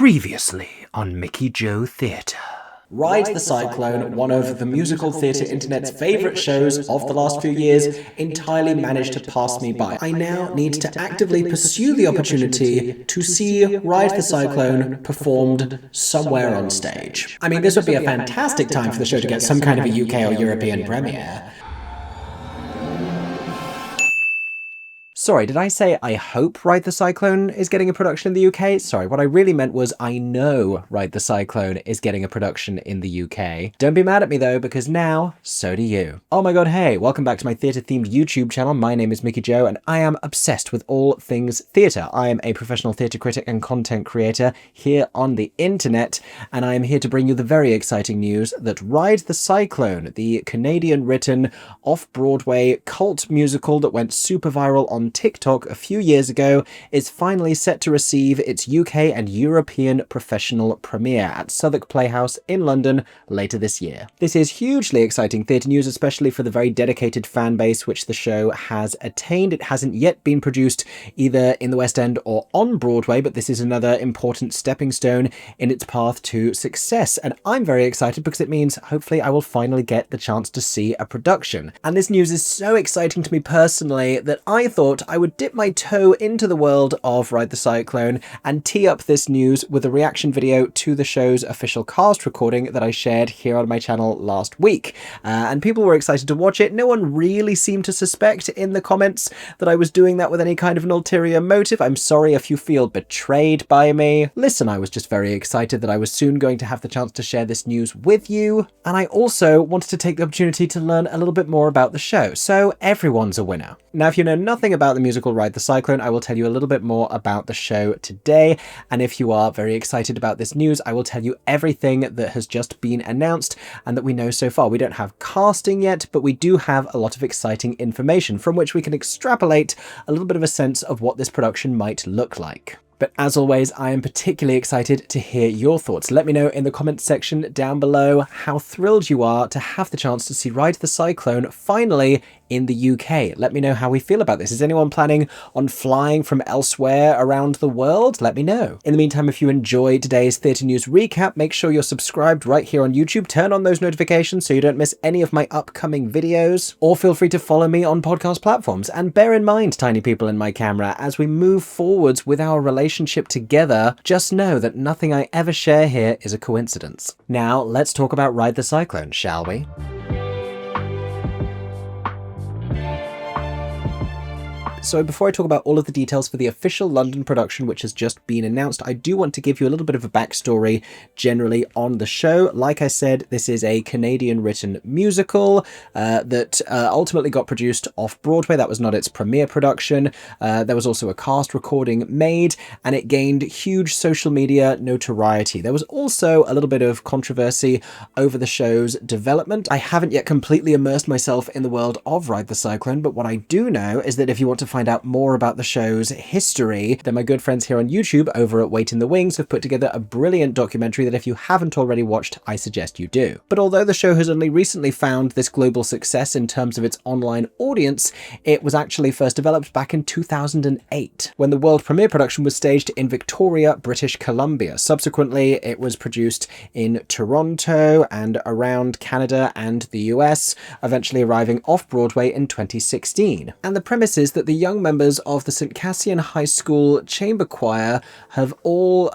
Previously on MickeyJoTheatre. Ride the Cyclone, one of the musical theatre internet's favourite shows of the last few years, entirely managed to pass me by. I now need to actively pursue the opportunity to see Ride the Cyclone performed somewhere on stage. I mean, this would be a fantastic time for the show to get some kind of a UK or European premiere. Sorry, did I say I hope Ride the Cyclone is getting a production in the UK? Sorry, what I really meant was I know Ride the Cyclone is getting a production in the UK. Don't be mad at me though, because now, so do you. Oh my god, hey, welcome back to my theatre-themed YouTube channel. My name is Mickey Jo, and I am obsessed with all things theatre. I am a professional theatre critic and content creator here on the internet, and I am here to bring you the very exciting news that Ride the Cyclone, the Canadian-written off-Broadway cult musical that went super viral on TikTok a few years ago, is finally set to receive its UK and European professional premiere at Southwark Playhouse in London later this year. This is hugely exciting theatre news, especially for the very dedicated fan base which the show has attained. It hasn't yet been produced either in the West End or on Broadway, but this is another important stepping stone in its path to success, and I'm very excited because it means hopefully I will finally get the chance to see a production. And this news is so exciting to me personally that I thought I would dip my toe into the world of Ride the Cyclone and tee up this news with a reaction video to the show's official cast recording that I shared here on my channel last week. And people were excited to watch it. No one really seemed to suspect in the comments that I was doing that with any kind of an ulterior motive. I'm sorry if you feel betrayed by me. Listen, I was just very excited that I was soon going to have the chance to share this news with you. And I also wanted to take the opportunity to learn a little bit more about the show. So everyone's a winner. Now, if you know nothing about the musical Ride the Cyclone, I will tell you a little bit more about the show today. And if you are very excited about this news, I will tell you everything that has just been announced and that we know so far. We don't have casting yet, but we do have a lot of exciting information from which we can extrapolate a little bit of a sense of what this production might look like. But as always, I am particularly excited to hear your thoughts. Let me know in the comments section down below how thrilled you are to have the chance to see Ride the Cyclone finally in the UK. Let me know how we feel about this. Is anyone planning on flying from elsewhere around the world? Let me know. In the meantime, if you enjoyed today's theatre news recap, make sure you're subscribed right here on YouTube. Turn on those notifications so you don't miss any of my upcoming videos, or feel free to follow me on podcast platforms. And bear in mind, tiny people in my camera, as we move forwards with our relationship together, just know that nothing I ever share here is a coincidence. Now, let's talk about Ride the Cyclone, shall we? So before I talk about all of the details for the official London production, which has just been announced, I do want to give you a little bit of a backstory generally on the show. Like I said, this is a Canadian-written musical that ultimately got produced off-Broadway. That was not its premiere production. There was also a cast recording made, and it gained huge social media notoriety. There was also a little bit of controversy over the show's development. I haven't yet completely immersed myself in the world of Ride the Cyclone, but what I do know is that if you want to find out more about the show's history, then my good friends here on YouTube over at Wait in the Wings have put together a brilliant documentary that if you haven't already watched, I suggest you do. But although the show has only recently found this global success in terms of its online audience, it was actually first developed back in 2008, when the world premiere production was staged in Victoria, British Columbia. Subsequently, it was produced in Toronto and around Canada and the US, eventually arriving off-Broadway in 2016. And the premise is that the young members of the St. Cassian High School Chamber Choir have all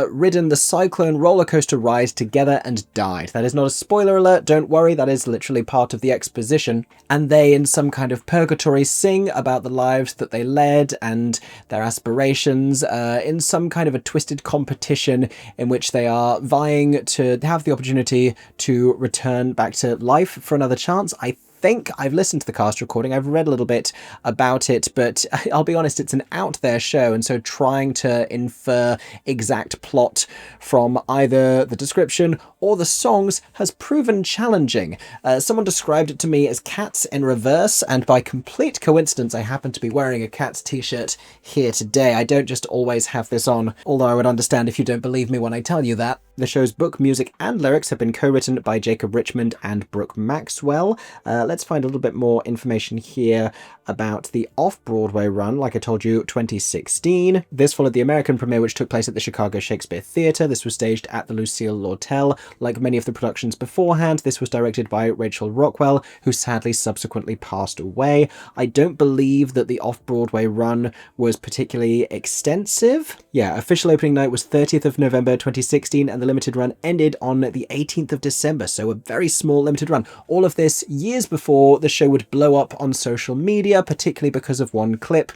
ridden the Cyclone roller coaster ride together and died. That is not a spoiler alert, don't worry, that is literally part of the exposition. And they, in some kind of purgatory, sing about the lives that they led and their aspirations in some kind of a twisted competition in which they are vying to have the opportunity to return back to life for another chance. I think I've listened to the cast recording, I've read a little bit about it, but I'll be honest, it's an out there show, and so trying to infer exact plot from either the description or the songs has proven challenging. Someone described it to me as Cats in Reverse, and by complete coincidence I happen to be wearing a Cats t-shirt here today. I don't just always have this on, although I would understand if you don't believe me when I tell you that. The show's book, music, and lyrics have been co-written by Jacob Richmond and Brooke Maxwell. Let's find a little bit more information here about the Off-Broadway run. Like I told you, 2016. This followed the American premiere, which took place at the Chicago Shakespeare Theatre. This was staged at the Lucille Lortel. Like many of the productions beforehand, this was directed by Rachel Rockwell, who sadly subsequently passed away. I don't believe that the Off-Broadway run was particularly extensive. Yeah, official opening night was 30th of November 2016, and the limited run ended on the 18th of December, so a very small limited run. All of this years before the show would blow up on social media, particularly because of one clip,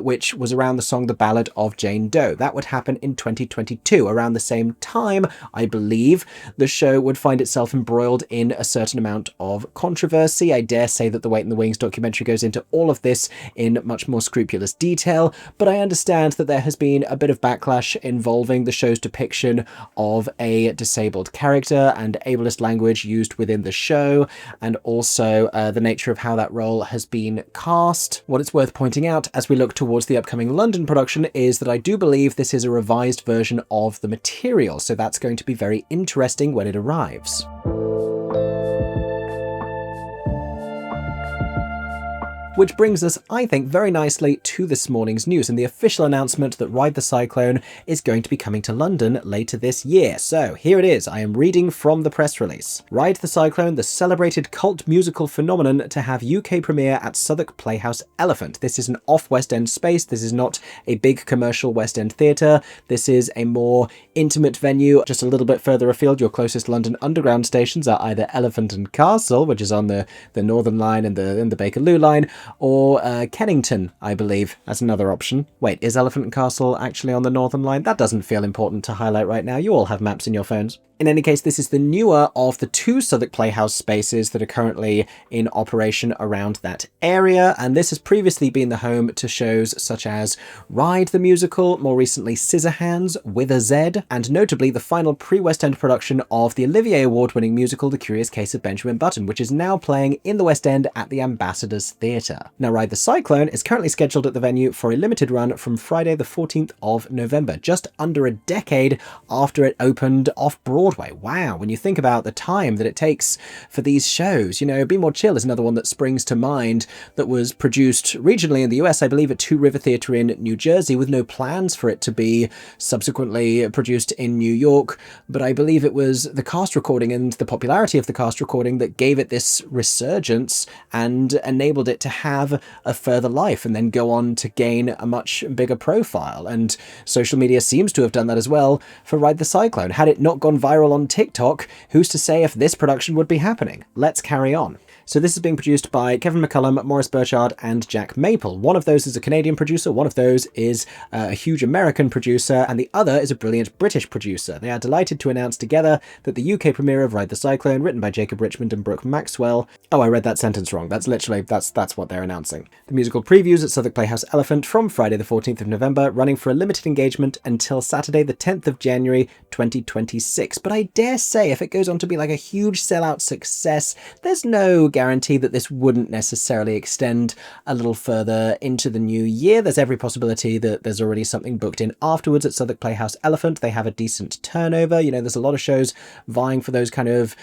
which was around the song The Ballad of Jane Doe. That would happen in 2022. Around the same time, I believe, the show would find itself embroiled in a certain amount of controversy. I dare say that the Wait in the Wings documentary goes into all of this in much more scrupulous detail, but I understand that there has been a bit of backlash involving the show's depiction of a disabled character and ableist language used within the show, and also the nature of how that role has been cast. What it's worth pointing out as we look towards the upcoming London production is that I do believe this is a revised version of the material, so that's going to be very interesting when it arrives. Which brings us, I think, very nicely to this morning's news and the official announcement that Ride the Cyclone is going to be coming to London later this year. So here it is. I am reading from the press release. Ride the Cyclone, the celebrated cult musical phenomenon, to have UK premiere at Southwark Playhouse Elephant. This is an off-West End space. This is not a big commercial West End theatre. This is a more intimate venue just a little bit further afield. Your closest London Underground stations are either Elephant and Castle, which is on the Northern Line and the Bakerloo line, or Kennington, I believe, as another option. Wait, is Elephant and Castle actually on the Northern Line? That doesn't feel important to highlight right now. You all have maps in your phones. In any case, this is the newer of the two Southwark Playhouse spaces that are currently in operation around that area, and this has previously been the home to shows such as Ride the Musical, more recently Scissorhands with a Z, and notably the final pre-West End production of the Olivier Award-winning musical The Curious Case of Benjamin Button, which is now playing in the West End at the Ambassadors Theatre. Now, Ride the Cyclone is currently scheduled at the venue for a limited run from Friday the 14th of November, just under a decade after it opened Off-Broadway. Wow, when you think about the time that it takes for these shows, you know, Be More Chill is another one that springs to mind that was produced regionally in the US, I believe at Two River Theatre in New Jersey, with no plans for it to be subsequently produced in New York. But I believe it was the cast recording and the popularity of the cast recording that gave it this resurgence and enabled it to have a further life and then go on to gain a much bigger profile. And social media seems to have done that as well for Ride the Cyclone. Had it not gone viral on TikTok, who's to say if this production would be happening? Let's carry on. So this is being produced by Kevin McCullum, Maurice Burchard, and Jack Maple. One of those is a Canadian producer, one of those is a huge American producer, and the other is a brilliant British producer. They are delighted to announce together that the UK premiere of Ride the Cyclone, written by Jacob Richmond and Brooke Maxwell... Oh, I read that sentence wrong. That's literally, that's what they're announcing. The musical previews at Southwark Playhouse Elephant from Friday the 14th of November, running for a limited engagement until Saturday the 10th of January 2026. But I dare say if it goes on to be like a huge sellout success, there's no guarantee that this wouldn't necessarily extend a little further into the new year. There's every possibility that there's already something booked in afterwards at Southwark Playhouse Elephant. They have a decent turnover. You know, there's a lot of shows vying for those kind of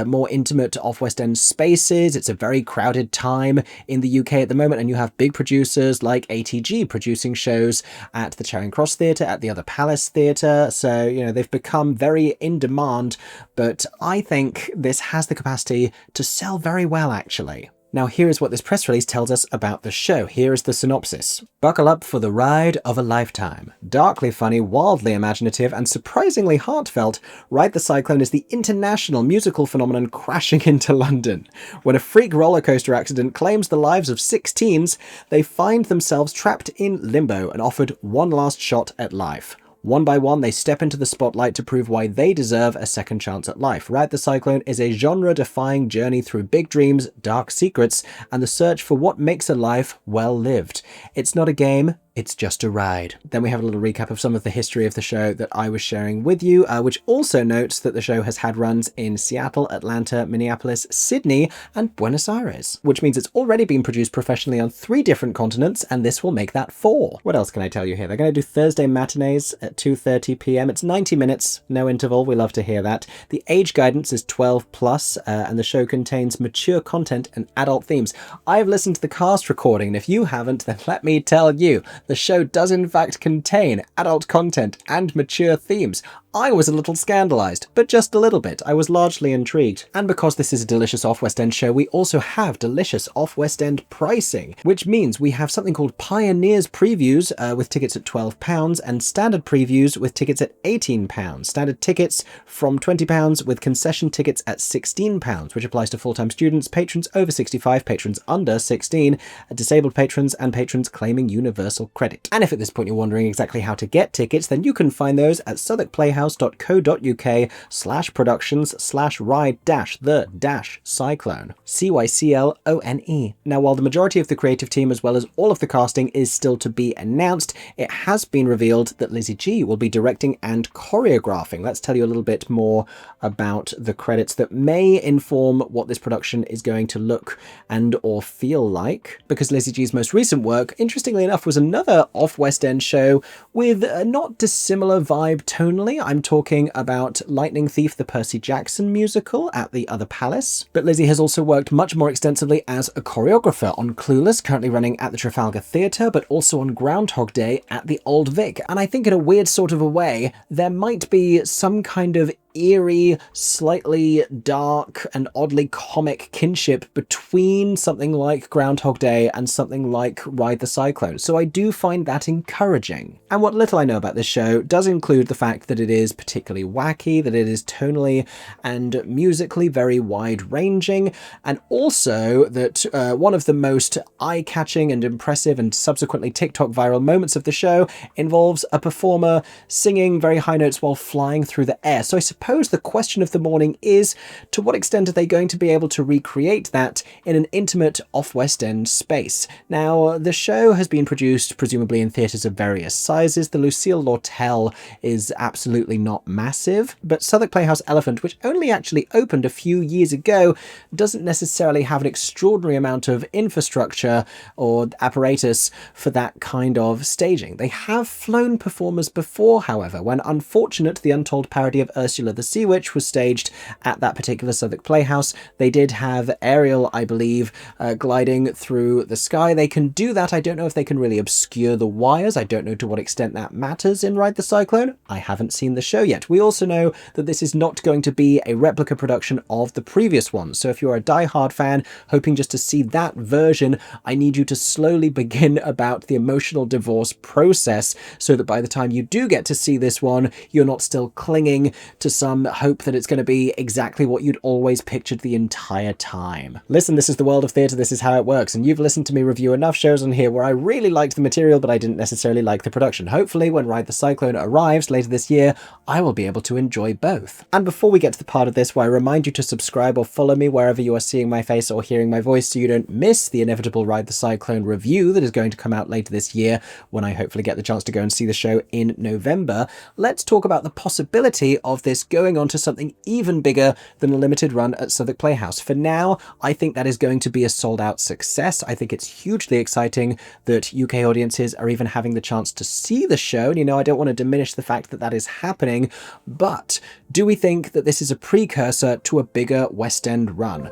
more intimate off-West End spaces. It's a very crowded time in the UK at the moment, and you have big producers like ATG producing shows at the Charing Cross Theatre, at the other Palace Theatre. So, you know, they've become very in demand, but I think this has the capacity to sell very well, actually. Now here is what this press release tells us about the show. Here is the synopsis. Buckle up for the ride of a lifetime. Darkly funny, wildly imaginative, and surprisingly heartfelt, Ride the Cyclone is the international musical phenomenon crashing into London. When a freak roller coaster accident claims the lives of 6 teens, they find themselves trapped in limbo and offered one last shot at life. One by one, they step into the spotlight to prove why they deserve a second chance at life. Ride the Cyclone is a genre-defying journey through big dreams, dark secrets, and the search for what makes a life well lived. It's not a game, It's just a ride. Then we have a little recap of some of the history of the show that I was sharing with you, which also notes that the show has had runs in Seattle, Atlanta, Minneapolis, Sydney, and Buenos Aires, which means it's already been produced professionally on 3 different continents, and this will make that 4. What else can I tell you here? They're going to do Thursday matinees at 2:30 p.m. It's 90 minutes, no interval. We love to hear that. The age guidance is 12 plus, and the show contains mature content and adult themes. I've listened to the cast recording, and if you haven't, then let me tell you, the show does in fact contain adult content and mature themes. I was a little scandalized, but just a little bit. I was largely intrigued. And because this is a delicious Off-West End show, we also have delicious Off-West End pricing, which means we have something called Pioneers previews with tickets at £12 and standard previews with tickets at £18. Standard tickets from £20 with concession tickets at £16, which applies to full-time students, patrons over 65, patrons under 16, disabled patrons, and patrons claiming universal credit. And if at this point you're wondering exactly how to get tickets, then you can find those at Southwark Playhouse.co.uk/productions/ride-the-cyclone. CYCLONE. Now, while the majority of the creative team as well as all of the casting is still to be announced, it has been revealed that Lizzie G will be directing and choreographing. Let's tell you a little bit more about the credits that may inform what this production is going to look and or feel like, because Lizzie G's most recent work, interestingly enough, was another Off-West End show with a not dissimilar vibe tonally. I'm talking about Lightning Thief, the Percy Jackson musical at the Other Palace. But Lizzie has also worked much more extensively as a choreographer on Clueless, currently running at the Trafalgar Theatre, but also on Groundhog Day at the Old Vic. And I think in a weird sort of a way, there might be some kind of eerie, slightly dark and oddly comic kinship between something like Groundhog Day and something like Ride the Cyclone, so I do find that encouraging. And what little I know about this show does include the fact that it is particularly wacky, that it is tonally and musically very wide-ranging, and also that one of the most eye-catching and impressive and subsequently TikTok viral moments of the show involves a performer singing very high notes while flying through the air. So I suppose the question of the morning is, to what extent are they going to be able to recreate that in an intimate Off-West End space? Now, the show has been produced presumably in theatres of various sizes. The Lucille Lortel is absolutely not massive, but Southwark Playhouse Elephant, which only actually opened a few years ago, doesn't necessarily have an extraordinary amount of infrastructure or apparatus for that kind of staging. They have flown performers before, however, when Unfortunate, the untold parody of Ursula the Sea Witch was staged at that particular Southwark Playhouse. They did have Ariel, I believe, gliding through the sky. They can do that. I don't know if they can really obscure the wires. I don't know to what extent that matters in Ride the Cyclone. I haven't seen the show yet. We also know that this is not going to be a replica production of the previous one. So if you're a die-hard fan hoping just to see that version, I need you to slowly begin about the emotional divorce process so that by the time you do get to see this one, you're not still clinging to some hope that it's going to be exactly what you'd always pictured the entire time. Listen, this is the world of theatre, this is how it works, and you've listened to me review enough shows on here where I really liked the material but I didn't necessarily like the production. Hopefully when Ride the Cyclone arrives later this year, I will be able to enjoy both. And before we get to the part of this where I remind you to subscribe or follow me wherever you are seeing my face or hearing my voice so you don't miss the inevitable Ride the Cyclone review that is going to come out later this year when I hopefully get the chance to go and see the show in November, let's talk about the possibility of this going on to something even bigger than a limited run at Southwark Playhouse. For now, I think that is going to be a sold-out success. I think it's hugely exciting that UK audiences are even having the chance to see the show. And, you know, I don't want to diminish the fact that that is happening, but do we think that this is a precursor to a bigger West End run?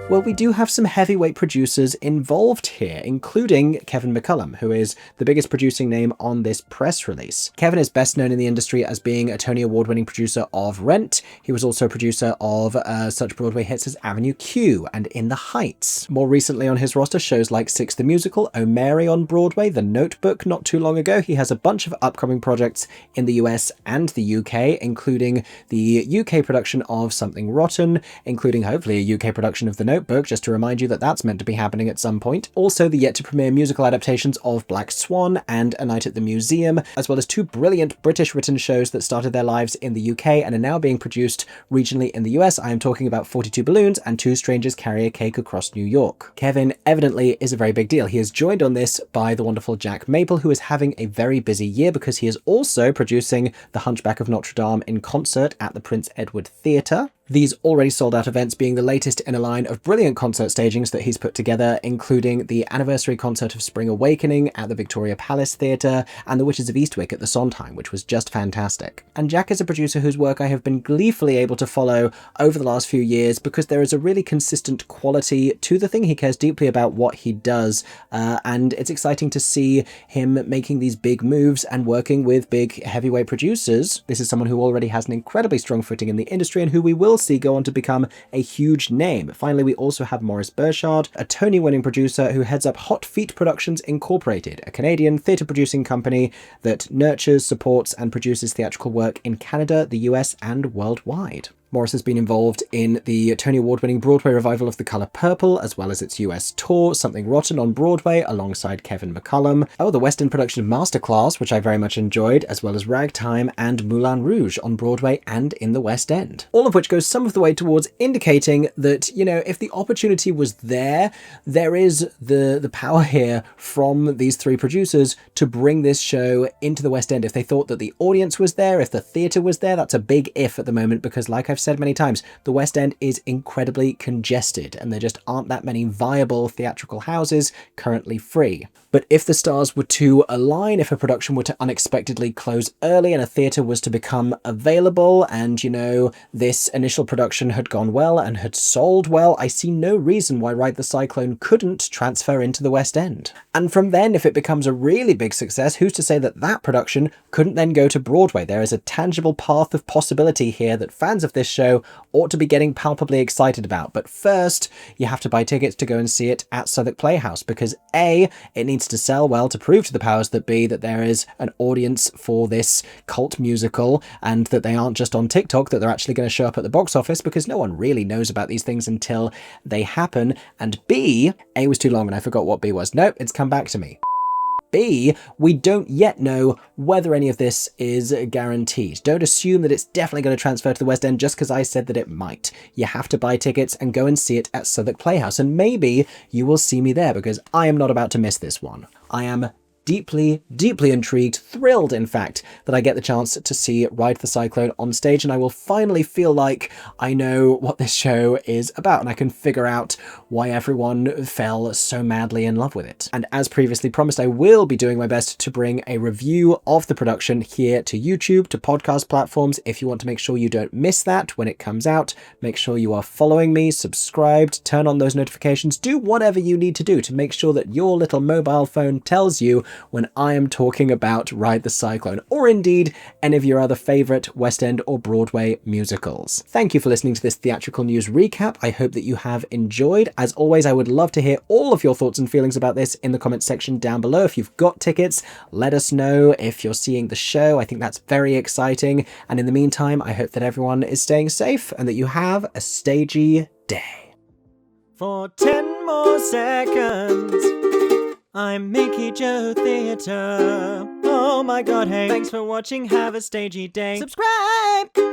Well, we do have some heavyweight producers involved here, including Kevin McCullum, who is the biggest producing name on this press release. Kevin is best known in the industry as being a Tony Award-winning producer of Rent. He was also a producer of such Broadway hits as Avenue Q and In the Heights. More recently on his roster, shows like Six the Musical, Oh Mary on Broadway, The Notebook not too long ago. He has a bunch of upcoming projects in the US and the UK, including the UK production of Something Rotten, including hopefully a UK production of The Notebook, Notebook, just to remind you that that's meant to be happening at some point. Also, the yet-to-premiere musical adaptations of Black Swan and A Night at the Museum, as well as 2 brilliant British-written shows that started their lives in the UK and are now being produced regionally in the US. I am talking about 42 Balloons and Two Strangers Carry a Cake Across New York. Kevin evidently is a very big deal. He is joined on this by the wonderful Jack Maple, who is having a very busy year because he is also producing The Hunchback of Notre Dame in concert at the Prince Edward Theatre. These already sold out events being the latest in a line of brilliant concert stagings that he's put together, including the anniversary concert of Spring Awakening at the Victoria Palace Theatre and The Witches of Eastwick at the Sondheim, which was just fantastic. And Jack is a producer whose work I have been gleefully able to follow over the last few years because there is a really consistent quality to the thing. He cares deeply about what he does, and it's exciting to see him making these big moves and working with big heavyweight producers. This is someone who already has an incredibly strong footing in the industry and who we will see go on to become a huge name. Finally, we also have Maurice Burchard, a Tony-winning producer who heads up Hot Feet Productions Incorporated, a Canadian theatre producing company that nurtures, supports, and produces theatrical work in Canada, the US, and worldwide. Maurice has been involved in the Tony Award-winning Broadway revival of The Colour Purple, as well as its US tour, Something Rotten on Broadway, alongside Kevin McCullum. Oh, the West End production of Masterclass, which I very much enjoyed, as well as Ragtime and Moulin Rouge on Broadway and in the West End. All of which goes some of the way towards indicating that, you know, if the opportunity was there, there is the power here from these 3 producers to bring this show into the West End. If they thought that the audience was there, if the theatre was there, that's a big if at the moment, because like I've said many times, the West End is incredibly congested and there just aren't that many viable theatrical houses currently free. But if the stars were to align, if a production were to unexpectedly close early and a theatre was to become available and, you know, this initial production had gone well and had sold well, I see no reason why Ride the Cyclone couldn't transfer into the West End. And from then, if it becomes a really big success, who's to say that that production couldn't then go to Broadway? There is a tangible path of possibility here that fans of this show ought to be getting palpably excited about. But first, you have to buy tickets to go and see it at Southwark Playhouse because A, it needs to sell well to prove to the powers that be that there is an audience for this cult musical and that they aren't just on TikTok, that they're actually going to show up at the box office, because no one really knows about these things until they happen. And B, A was too long and I forgot what B was. Nope, it's come back to me. B, we don't yet know whether any of this is guaranteed. Don't assume that it's definitely going to transfer to the West End just because I said that it might. You have to buy tickets and go and see it at Southwark Playhouse, and maybe you will see me there because I am not about to miss this one. I am deeply, deeply intrigued, thrilled in fact, that I get the chance to see Ride the Cyclone on stage, and I will finally feel like I know what this show is about and I can figure out why everyone fell so madly in love with it. And as previously promised, I will be doing my best to bring a review of the production here to YouTube, to podcast platforms. If you want to make sure you don't miss that when it comes out, make sure you are following me, subscribed, turn on those notifications, do whatever you need to do to make sure that your little mobile phone tells you when I am talking about Ride the Cyclone, or indeed any of your other favourite West End or Broadway musicals. Thank you for listening to this theatrical news recap. I hope that you have enjoyed. As always, I would love to hear all of your thoughts and feelings about this in the comments section down below. If you've got tickets, let us know if you're seeing the show. I think that's very exciting. And in the meantime, I hope that everyone is staying safe and that you have a stagey day. For 10 more seconds, I'm MickeyJoTheatre. Oh my god, hey. Thanks for watching, have a stagey day. Subscribe!